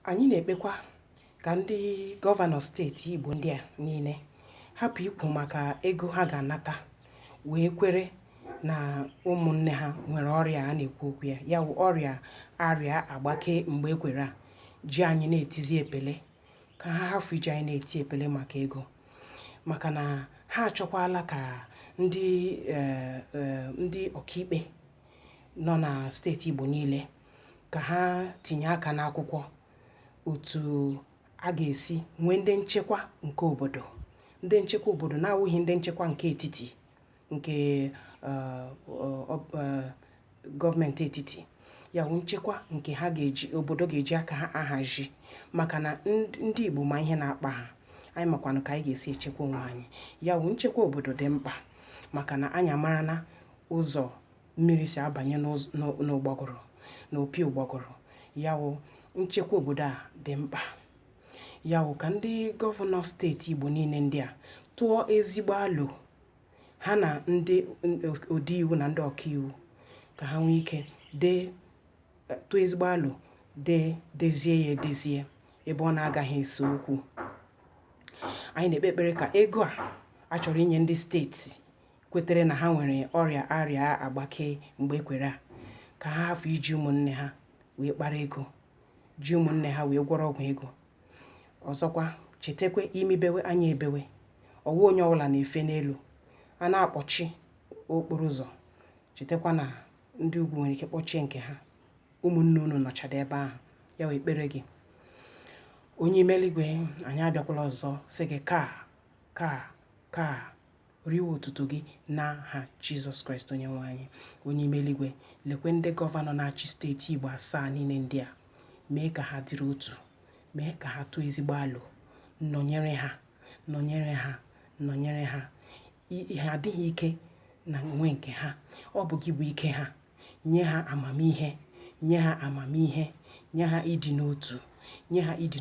Anyị na-ekpekwa ka ndị gọvanọ steeti Igbo ndị a niile hapụ ikwu maka ego ha ga-anata wee kwere na ụmụnne ha nwere ọrịa a na-ekwu okwu ya, ya bụ ọrịa arịa agbake mgbe ekwere a ji anyị na-etizi epele, ka ha hafụ iji anyị na-eti epele maka ego, maka na ha achọkwala ka ndị ọkaikpe nọ na steeti Igbo niile ka ha tinye aka n'akwụkwọ otu a ga-esi nwee ndị nchekwa nke obodo, ndị nchekwa obodo na-awụghị ndị nchekwa nke etiti nke gọọmenti etiti, ya bụ nchekwa nke ha ga-eji obodo ga-eji aka ha ahazi, maka na ndị Igbo ma ihe na-akpa ha, anyị makwanụ ka anyị ga-esi echekwa onwe anyị. Ya bụ nchekwa obodo dị mkpa, maka na anyị amara na ụzọ mmiri si abanye n'ụgbọgụrụ n'opi ụgbọgụrụ, ya bụ nchekwa obodo a dị mkpa. Ya bụ ka ndị gọvanọ steeti Igbo niile ndị a tụọ ezigbo alo, ha na ndị ode iwu na ndị ọkaiwu, ka ha nwee ike tụọ ezigbo alo dezie ya edezie ebe ọ na-agaghị ese okwu. Anyị na-ekpe ekpere ka ego a chọrọ inye ndị steeti kwetere na ha nwere ọrịa arịa agbake mgbe ekwere a, ka ha hafụ iji ụmụnne ha wee kpara ego, ji ụmụnne ha wee gwọrọ ọgwụ ego. Ọzọkwa, chetakwa imibewe anya ebewe, ọwa onye ọbụla na-efe n'elu, a na-akpọchi okporo ụzọ, chetakwa na ndị ugwu nwere ike kpọchie nke ha, ụmụnne unu nọchara ebe ahụ. Ya wee kpere gị, onye ime eluigwe, anyị abịakwala ọzọ sị gị ka riwe otuto gị n'aha Jizọs Kraịst onye nwe anyị. Onye ime eluigwe, lekwe ndị gọvanọ na-achị steeti Igbo 7 niile ndị a, mee ka ha dịrị otu, mee ka ha tụọ ezigbo alo, nọnyere ha. Ihe adịghị ike na nwe nke ha, ọ bụ gị bụ ike ha. Nye ha amamihe, nye ha ịdị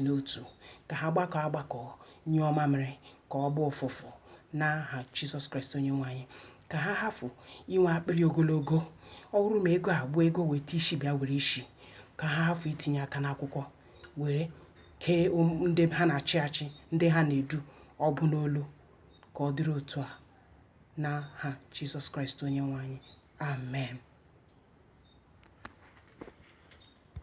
n'otu, ka ha gbakọ nye ọma mere ka ọ gba ụfụfụ n'aha Jizọs Kraịst onye nwe anyị. Ka ha hafụ inwe akpịrị ogologo, ọ bụrụ ma ego agba ego weta isi bịa were isi, ka ha hafụ itinye aka n'akwụkwọ were kee ndị ha na-achị ndị ha na-edu ọ bụ n'olu, ka ọ dịrị otu a n'aha Jizọs Kraịst onye nwe anyị. Amen.